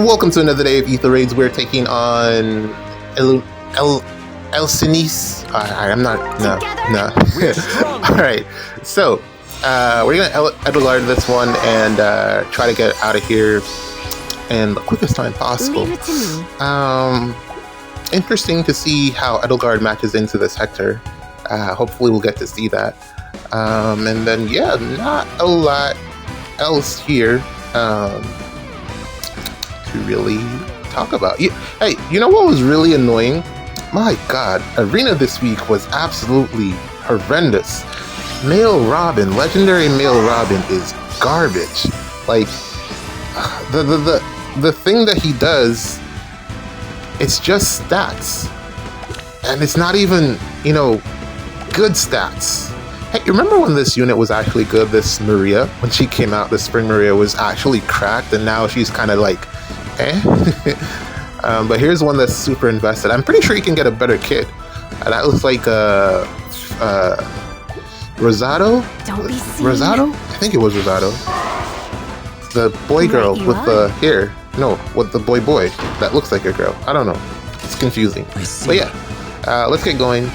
Welcome to another day of Ether Raids. We're taking on Elsinis. I'm not. No. Alright, so we're gonna Edelgard this one and try to get out of here in the quickest time possible. Interesting to see how Edelgard matches into this Hector. Hopefully we'll get to see that. And then, yeah, not a lot else here to really talk about. Hey, you know what was really annoying? My god, Arena this week was absolutely horrendous. Male Robin, legendary male Robin is garbage. Like, the thing that he does, it's just stats. And it's not even, you know, good stats. Hey, you remember when this unit was actually good, this Maria? When she came out, the Spring Maria was actually cracked, and now she's kind of like, eh? But here's one that's super invested. I'm pretty sure you can get a better kit. That looks like Rosado? Don't be seen. Rosado? I think it was Rosado. The boy girl with the hair. No, with the boy. That looks like a girl. I don't know. It's confusing. But yeah, let's get going.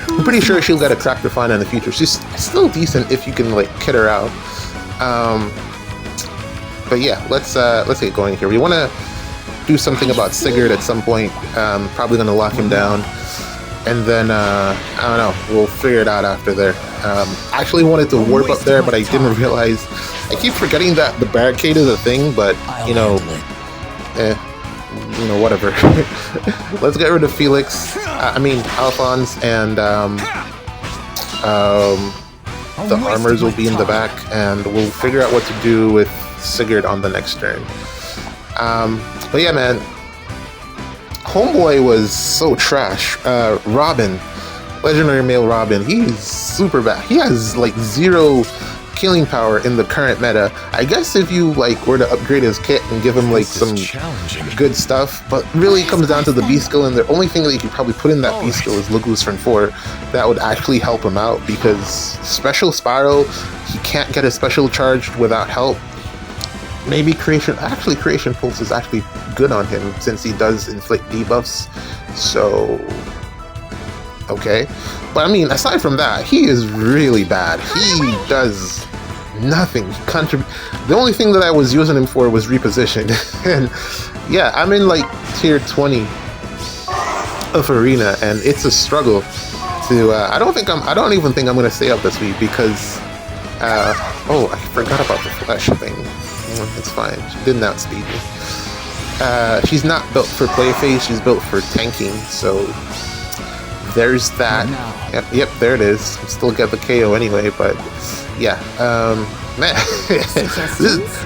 I'm pretty sure she'll get a tractor find in the future. She's still decent if you can like kit her out. But yeah, let's get going here. We want to do something about Sigurd at some point. Probably gonna lock him down, and then I don't know. We'll figure it out after there. I actually wanted to warp up there, but I didn't realize. I keep forgetting that the barricade is a thing, but you know, whatever. Let's get rid of Felix. Alphonse, and the armors will be in the back, and we'll figure out what to do with Sigurd on the next turn. But yeah, man, Homeboy was so trash. Robin, legendary male Robin, he's super bad. He has like 0 killing power in the current meta. I guess if you like were to upgrade his kit and give him like some good stuff, but really it comes down to the B skill, and the only thing that you could probably put in that B skill is Luglusfern 4. That would actually help him out, because Special Spiral, he can't get a special charged without help. Maybe Creation Pulse is actually good on him since he does inflict debuffs. So okay, but I mean, aside from that, he is really bad. He does nothing. The only thing that I was using him for was reposition. And yeah, I'm in like tier 20 of Arena, and it's a struggle to I don't even think I'm gonna stay up this week, because oh, I forgot about the flesh thing. It's fine, she didn't outspeed me. She's not built for play phase, she's built for tanking, so there's that. Yep, there it is. Still get the KO anyway, but yeah, man,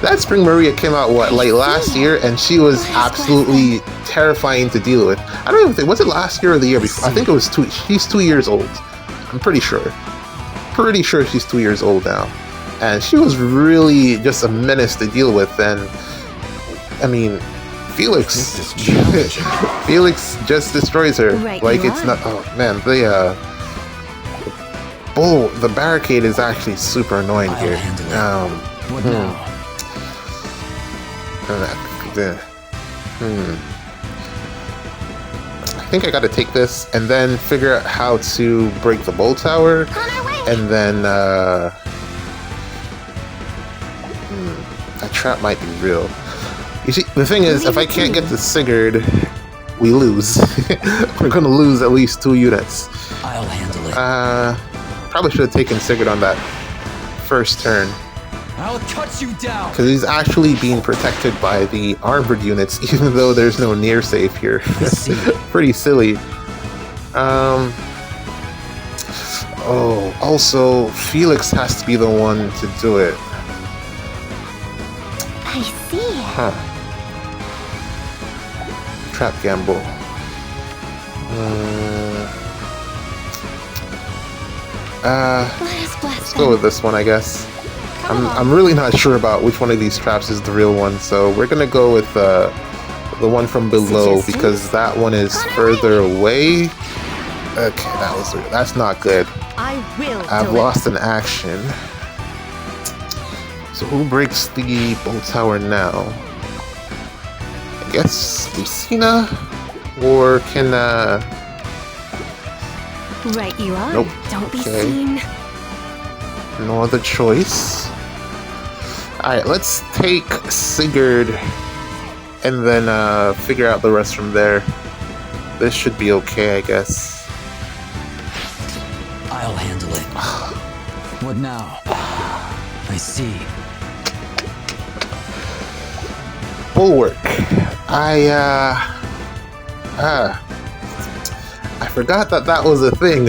that Spring Maria came out like last year, and she was absolutely terrifying to deal with. I don't even think, was it last year or the year before? I think it was she's 2 years old. I'm pretty sure she's 2 years old now, and she was really just a menace to deal with. And I mean, Felix just destroys her. Like, it's not. Oh man, the barricade is actually super annoying here. I think I gotta take this and then figure out how to break the bolt tower, and then that trap might be real. You see, the thing is, if I can't get to Sigurd, we lose. We're gonna lose at least 2 units. I'll handle it. Probably should have taken Sigurd on that first turn. I'll cut you down. Because he's actually being protected by the armored units, even though there's no near safe here. Pretty silly. Oh, also, Felix has to be the one to do it. I see. Huh. Trap gamble. Let's go with this one, I guess. I'm really not sure about which one of these traps is the real one, so we're gonna go with the one from below, because that one is further away. Okay, that's not good. I've lost an action. So who breaks the bolt tower now? guess Lucina, or can Right you are. Nope. Don't be Okay. seen. No other choice. Alright, let's take Sigurd and then figure out the rest from there. This should be okay, I guess. I'll handle it. What now? I see. Bulwark. I forgot that was a thing.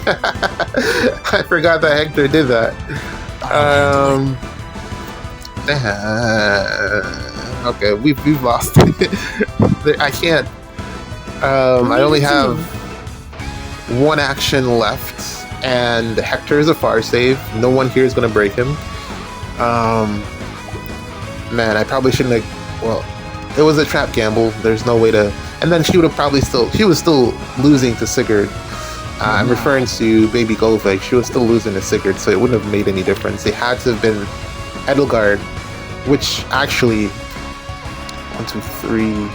I forgot that Hector did that. Okay, we've lost it. I can't. I only have one action left, and Hector is a far save. No one here is gonna break him. Man, I probably shouldn't have. Well, it was a trap gamble. There's no way to. And then she would have probably still. She was still losing to Sigurd. I'm referring to Baby Golvik. She was still losing to Sigurd, so it wouldn't have made any difference. It had to have been Edelgard, which actually 1, 2, 3.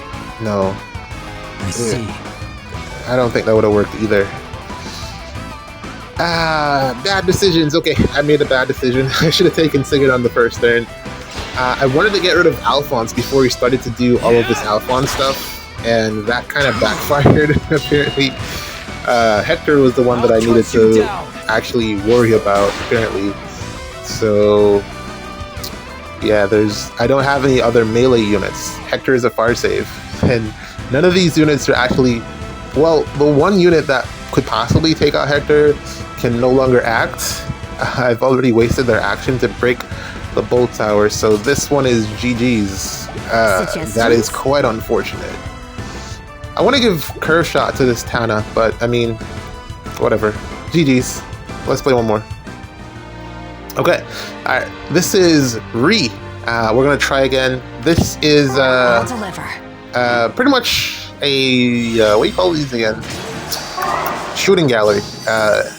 No, I see. I don't think that would have worked either. Bad decisions. Okay, I made a bad decision. I should have taken Sigurd on the first turn. I wanted to get rid of Alphonse before he started to do all of this Alphonse stuff, and that kind of backfired, apparently. Hector was the one that I needed to actually worry about, apparently. So, yeah, I don't have any other melee units. Hector is a far save, and none of these units are actually... Well, the one unit that could possibly take out Hector can no longer act. I've already wasted their action to break the bolt tower, so this one is GG's. That is quite unfortunate. I want to give Curve Shot to this Tana, but I mean, whatever. GG's. Let's play one more. Okay, alright, this is Ree. We're gonna try again. This is I'll deliver. pretty much a what do you call these again? Shooting gallery.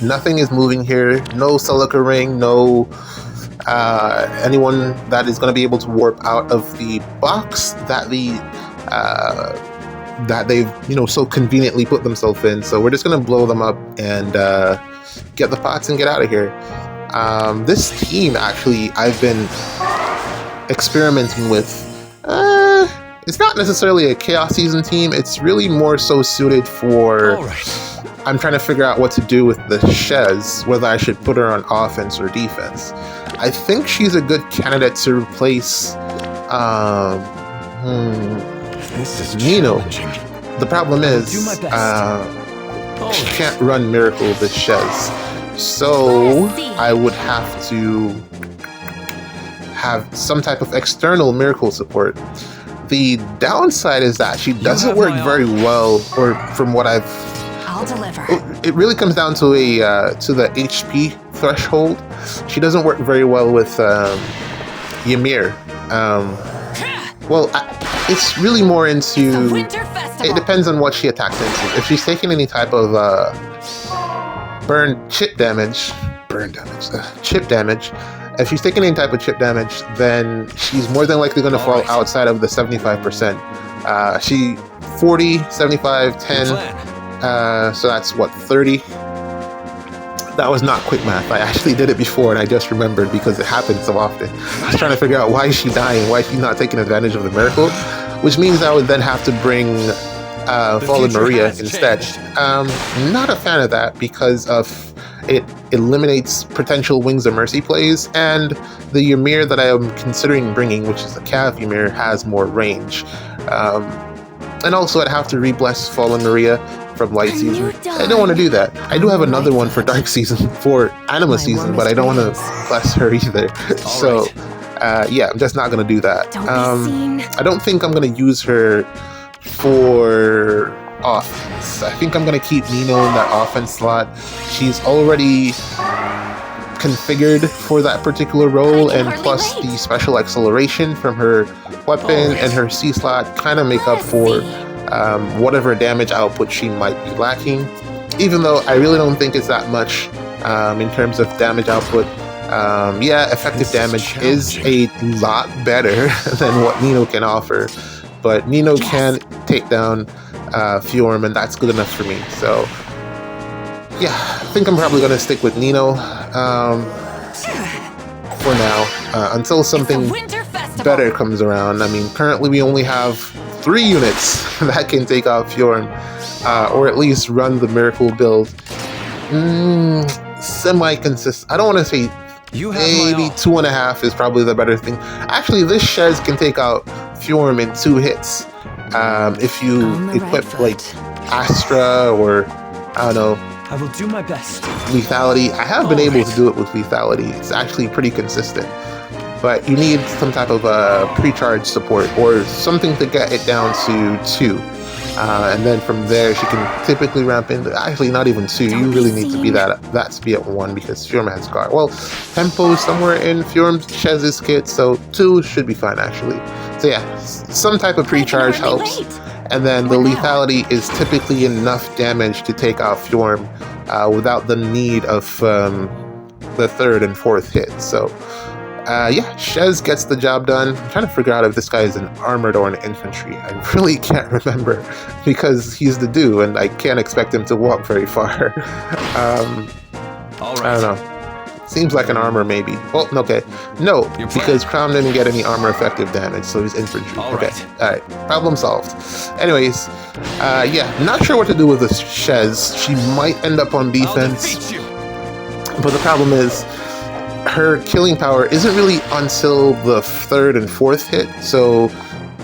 Nothing is moving here. No Celica ring. No anyone that is going to be able to warp out of the box that they've so conveniently put themselves in. So we're just going to blow them up and get the pots and get out of here. This team, actually, I've been experimenting with. It's not necessarily a Chaos Season team. It's really more so suited for... I'm trying to figure out what to do with the Shez, whether I should put her on offense or defense. I think she's a good candidate to replace This is Nino. challenging. The problem is, do my best. she can't run Miracle with the Shez. So I would have to have some type of external Miracle support. The downside is that she doesn't work very well, or from what I've... I'll deliver. It really comes down to to the HP threshold. She doesn't work very well with Ymir. Well, it's really more into... Winter Festival. It depends on what she attacks into. If she's taking any type of chip damage, if she's taking any type of chip damage, then she's more than likely going to fall outside of the 75%. She 40, 75, 10, so that's what, 30? That was not quick math. I actually did it before and I just remembered because it happens so often. I was trying to figure out why is she dying, why is she not taking advantage of the miracle, which means I would then have to bring Fallen Maria instead. Not a fan of that because of it eliminates potential Wings of Mercy plays, and the Ymir that I am considering bringing, which is the Cav Ymir, has more range. And also I'd have to re-bless Fallen Maria from Light Season. I don't want to do that. I do have another one for Dark Season, for Anima Season, but I don't want to bless her either. So, yeah, I'm just not going to do that. I don't think I'm going to use her for offense. I think I'm going to keep Nino in that offense slot. She's already configured for that particular role, and plus the special acceleration from her weapon and her C slot kind of make up for whatever damage output she might be lacking, even though I really don't think it's that much in terms of damage output. Yeah, effective damage is a lot better than what Nino can offer, but Nino can take down Fjorm, and that's good enough for me. So yeah, I think I'm probably going to stick with Nino for now until something better comes around. I mean, currently we only have 3 units that can take out Fjorm, or at least run the miracle build. Semi-consistent. I don't want to say maybe 2.5 is probably the better thing. Actually, this Shez can take out Fjorm in 2 hits. If you equip like Astra or I don't know, I will do my best. Lethality. I have been able to do it with Lethality. It's actually pretty consistent. But you need some type of pre-charge support or something to get it down to 2. And then from there, she can typically ramp into, actually not even 2. You really need to be that to be at 1 because Fjorm has guard. Well, Tempo is somewhere in Fjorm's Chez's kit, so 2 should be fine actually. So yeah, some type of pre-charge helps. And then the lethality is typically enough damage to take out Fjorm without the need of the 3rd and 4th hit. So yeah, Shez gets the job done. I'm trying to figure out if this guy is an armored or an infantry. I really can't remember because he's the dude and I can't expect him to walk very far. I don't know. Seems like an armor maybe. Well, okay. No, because Crown didn't get any armor effective damage, so he's infantry. Okay, alright. Problem solved. Anyways, yeah, not sure what to do with this Shez. She might end up on defense. But the problem is, her killing power isn't really until the 3rd and 4th hit, so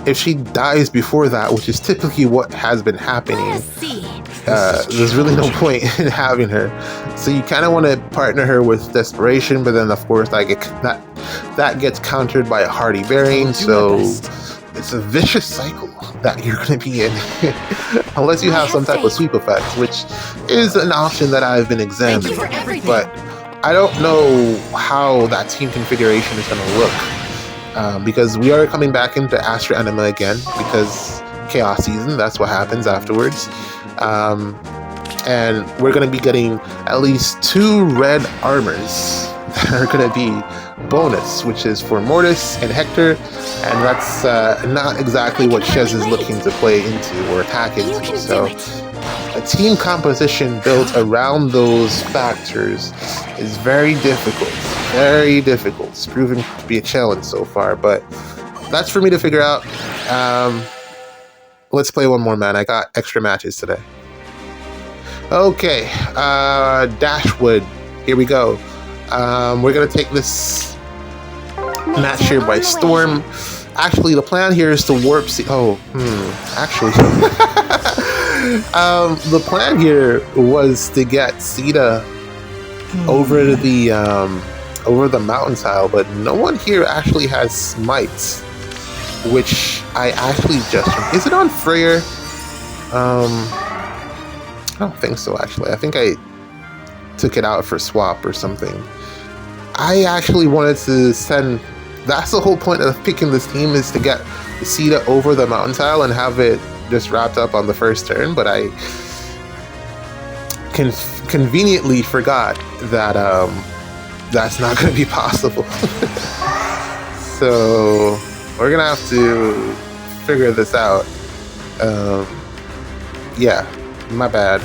if she dies before that, which is typically what has been happening, there's really no point in having her. So you kind of want to partner her with Desperation, but then of course that gets countered by a Hardy Bearing, so it's a vicious cycle that you're going to be in unless you have some type of sweep effect, which is an option that I've been examining, but I don't know how that team configuration is going to look, because we are coming back into Astra Anima again, because Chaos Season, that's what happens afterwards. And we're going to be getting at least 2 red armors that are going to be bonus, which is for Mortis and Hector, and that's not exactly what Shez is looking to play into or attack into. So a team composition built around those factors is very difficult. Very difficult. It's proven to be a challenge so far, but that's for me to figure out. Let's play one more, man. I got extra matches today. Okay, Dashwood. Here we go. We're gonna take this match here by storm. Actually, the plan here is to warp. Actually, the plan here was to get Sita over the mountain tile, but no one here actually has smites, which I actually just... Is it on Freyr? I don't think so, actually. I think I took it out for swap or something. I actually wanted to send... That's the whole point of picking this team, is to get Sita over the mountain tile and have it just wrapped up on the first turn, but I conveniently forgot that that's not going to be possible. So we're going to have to figure this out. Yeah, my bad.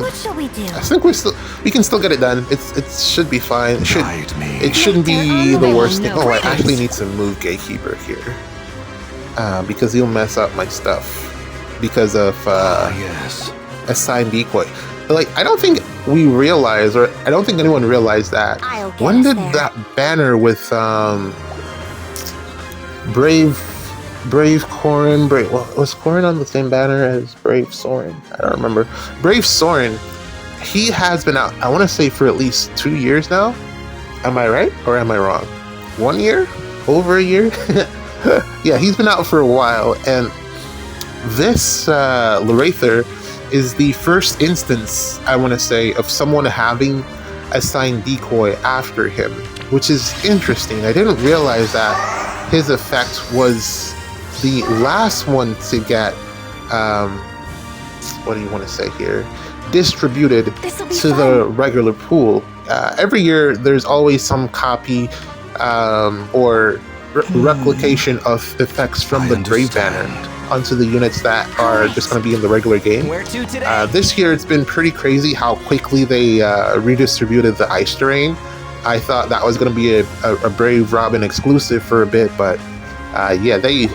What shall we do? I think we can still get it done. It should be fine. It shouldn't be the worst thing. Oh, I actually need to move Gatekeeper here, because he'll mess up my stuff because of assigned decoy. Like, I don't think we realized, or I don't think anyone realized that. When did that banner with Brave Corin, was Corin on the same banner as Brave Soren? I don't remember. Brave Soren, he has been out, I want to say, for at least 2 years now. Am I right or am I wrong? 1 year? Over a year? Yeah, he's been out for a while, and this Lorather is the first instance, I want to say, of someone having assigned decoy after him, which is interesting. I didn't realize that his effect was the last one to get, what do you want to say here, distributed to the regular pool. Every year there's always some copy or replication of effects from the Brave Banner onto the units that are just going to be in the regular game. Where to today? This year it's been pretty crazy how quickly they redistributed the ice terrain. I thought that was going to be a Brave Robin exclusive for a bit, but yeah, they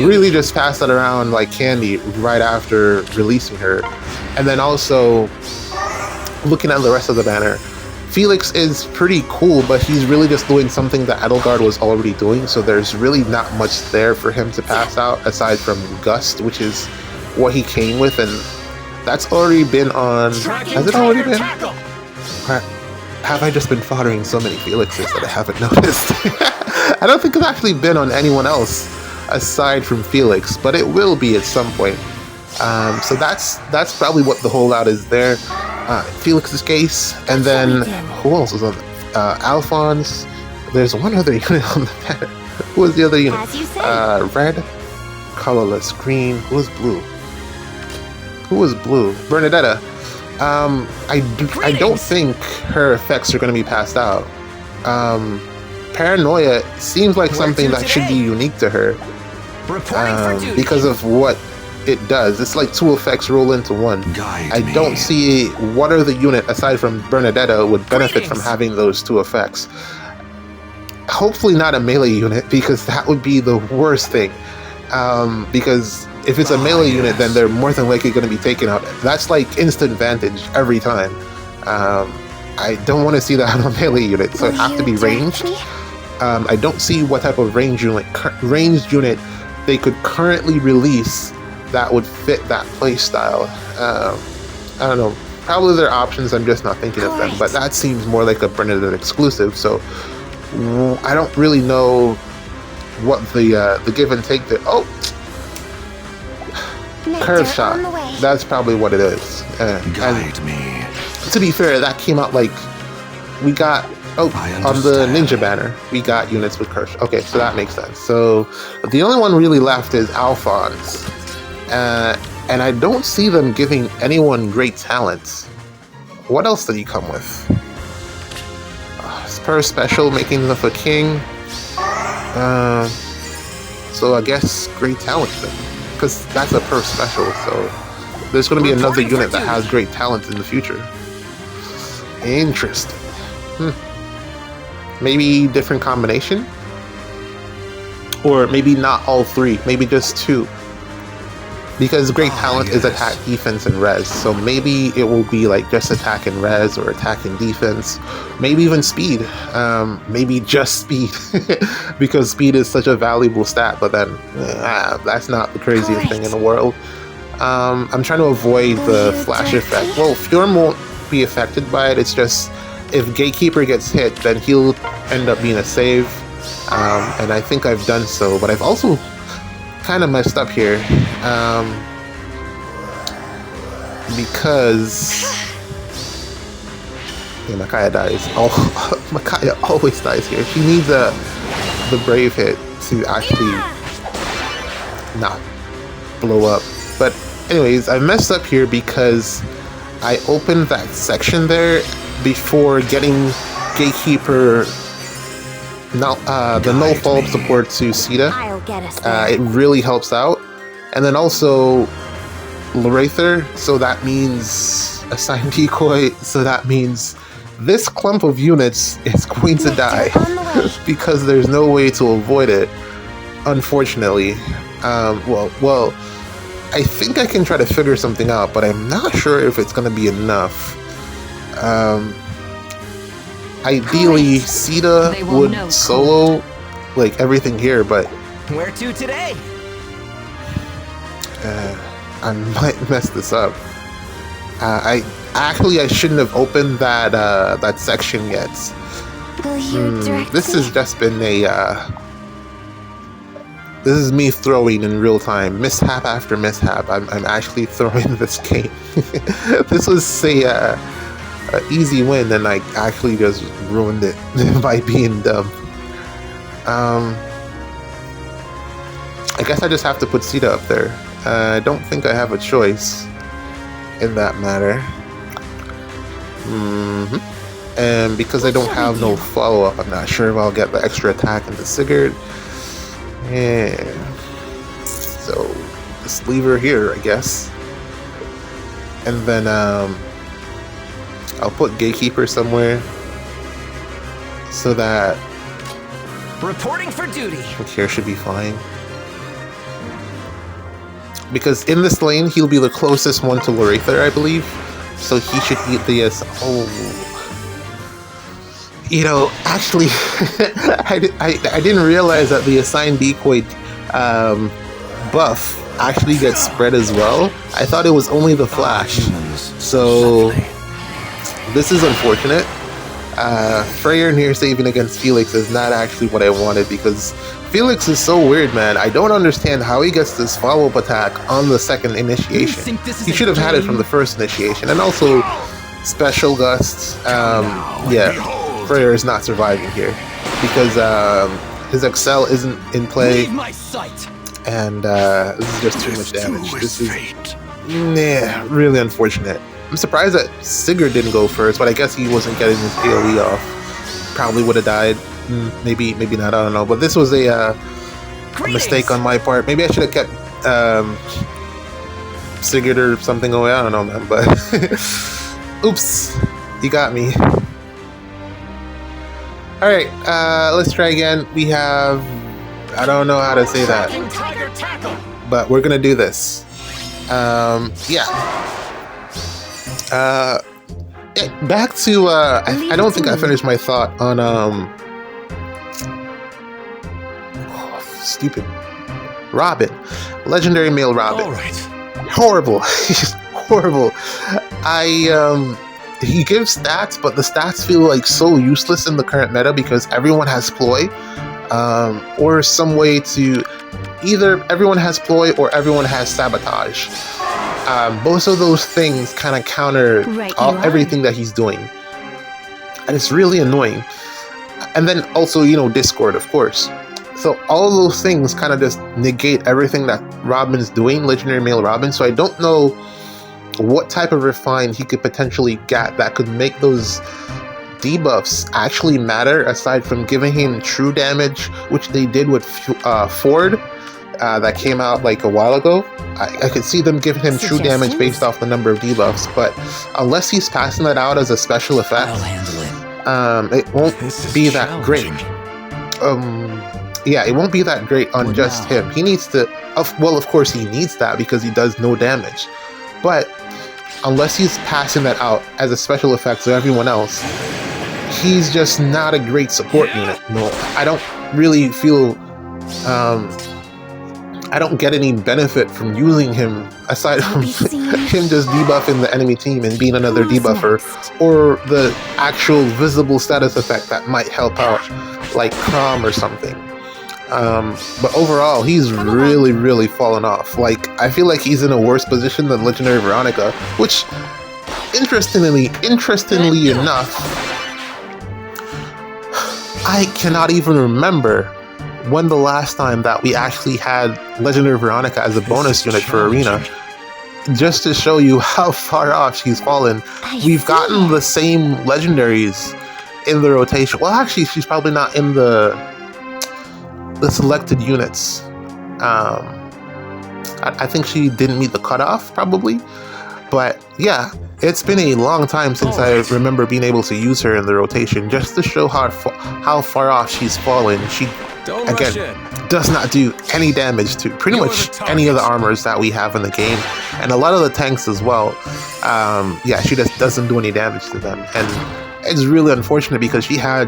really just passed it around like candy right after releasing her. And then also, looking at the rest of the banner, Felix is pretty cool, but he's really just doing something that Edelgard was already doing, so there's really not much there for him to pass out, aside from Gust, which is what he came with, and that's already been on... Has it already been? Have I just been foddering so many Felixes that I haven't noticed? I don't think it's actually been on anyone else aside from Felix, but it will be at some point. So that's probably what the holdout is there. Felix's case, and then who else was on Alphonse. There's one other unit on the banner. Who was the other unit? Red, colorless, green. Who was blue? Bernadetta. I don't think her effects are going to be passed out. Paranoia seems like something that should be unique to her, because of what it does. It's like two effects roll into one. I don't see what other unit aside from Bernadetta would benefit from having those two effects. Hopefully not a melee unit, because that would be the worst thing. Because if it's a melee unit, then they're more than likely going to be taken out. That's like instant advantage every time. I don't want to see that on a melee unit, so it have to be ranged. I don't see what type of ranged unit they could currently release that would fit that playstyle. I don't know. Probably there are options, I'm just not thinking of them. But that seems more like a Bernadette exclusive, so I don't really know what the give and take there. Oh! Curve shot. That's probably what it is. Guide me. To be fair, that came out like we got on the ninja banner. We got units with curve. Okay, so that makes sense. So the only one really left is Alphonse, and I don't see them giving anyone great talents. What else did he come with? Spur special, making him a king. So I guess great talent then, because that's a per special. So there's going to be another unit that has great talent in the future. Interesting. Maybe different combination, or maybe not all three. Maybe just two. Because great talent is attack, defense, and res. So maybe it will be like just attack and res, or attack and defense. Maybe even speed. Maybe just speed. Because speed is such a valuable stat, but then that's not the craziest thing in the world. I'm trying to avoid the flash effect. Well, Fjorm won't be affected by it. It's just if Gatekeeper gets hit, then he'll end up being a save. And I think I've done so, but I've also kind of messed up here, because Micaiah dies. Micaiah always dies here. She needs the brave hit to actually not blow up. But anyways, I messed up here because I opened that section there before getting Gatekeeper. Now, the no follow-up support to Sita, it really helps out. And then also Lorather, so that means assigned decoy, so that means this clump of units is going to die because there's no way to avoid it, unfortunately. Well, I think I can try to figure something out, but I'm not sure if it's going to be enough. Ideally, Sita would solo like everything here, but where to today? I might mess this up. I shouldn't have opened that section yet. This has just been this is me throwing in real time, mishap after mishap. I'm actually throwing this game. This was a easy win, and I actually just ruined it by being dumb. I guess I just have to put Sita up there. I don't think I have a choice in that matter. And because I don't have no follow-up, I'm not sure if I'll get the extra attack into Sigurd. Yeah. So just leave her here, I guess. And then I'll put Gatekeeper somewhere so that Reporting for duty. here should be fine. Because in this lane, he'll be the closest one to Lorather, I believe. So he should eat the oh. You know, actually, I didn't realize that the assigned decoy buff actually gets spread as well. I thought it was only the flash. So this is unfortunate. Freyr near saving against Felix is not actually what I wanted, because Felix is so weird, man. I don't understand how he gets this follow-up attack on the second initiation. He should have had it from the first initiation. And also special gusts. Yeah, Freyr is not surviving here because his Excel isn't in play. And this is just too much damage. This is really unfortunate. I'm surprised that Sigurd didn't go first, but I guess he wasn't getting his AoE off. Probably would have died. Maybe not, I don't know. But this was a mistake on my part. Maybe I should have kept Sigurd or something away. I don't know, man. But oops, he got me. Alright, let's try again. We have... I don't know how to say that, but we're gonna do this. Yeah. Back to I don't think I finished my thought on stupid Robin, legendary male Robin. All right. Horrible. He's horrible. He gives stats, but the stats feel like so useless in the current meta because everyone has ploy. Or some way to either everyone has ploy or everyone has sabotage. Both of those things kind of counter everything that he's doing, and it's really annoying. And then also, you know, Discord, of course. So all of those things kind of just negate everything that Robin's doing, legendary male Robin. So I don't know what type of refine he could potentially get that could make those debuffs actually matter, aside from giving him true damage, which they did with Ford, that came out like a while ago. I could see them giving him true damage based off the number of debuffs, but unless he's passing that out as a special effect, it won't be that great. Yeah, it won't be that great on just him. He needs to, well, of course he needs that because he does no damage, but unless he's passing that out as a special effect to everyone else, he's just not a great support unit. No, I don't really feel, I don't get any benefit from using him aside from him just debuffing the enemy team and being another debuffer, or the actual visible status effect that might help out, like Crom or something. But overall, he's really fallen off. Like, I feel like he's in a worse position than Legendary Veronica, which, interestingly enough, I cannot even remember when the last time that we actually had Legendary Veronica as a bonus unit for Arena. Just to show you how far off she's fallen, we've gotten the same legendaries in the rotation. Well, actually, she's probably not in the selected units. I think she didn't meet the cutoff, probably. But yeah, it's been a long time since I remember being able to use her in the rotation, just to show how far off she's fallen. She, again, does not do any damage to pretty much any of the armors that we have in the game, and a lot of the tanks as well. Yeah, she just doesn't do any damage to them, and it's really unfortunate because she had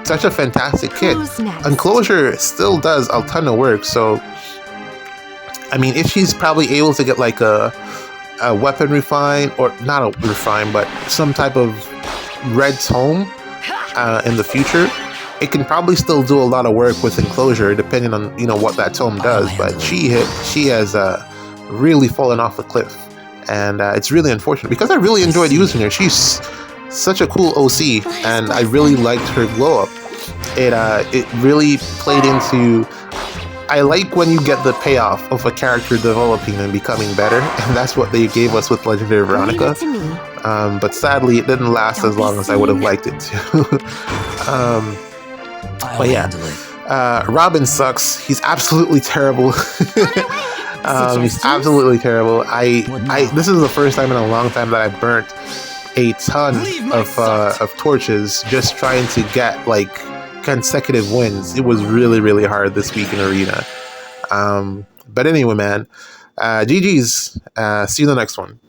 such a fantastic kit. Enclosure still does a ton of work, so I mean, if she's probably able to get like a weapon refine, or not a refine, but some type of red tome in the future, it can probably still do a lot of work with Enclosure, depending on, you know, what that tome does. But she has really fallen off the cliff, and it's really unfortunate because I really enjoyed using her. She's such a cool OC, and I really liked her glow up. It really played into, I like when you get the payoff of a character developing and becoming better, and that's what they gave us with Legendary Veronica. But sadly, it didn't last as long as I would have liked it to. But yeah, Robin sucks. He's absolutely terrible. He's absolutely terrible. This is the first time in a long time that I burnt a ton of torches just trying to get like consecutive wins. It was really, really hard this week in Arena. But anyway, man, GG's. See you in the next one.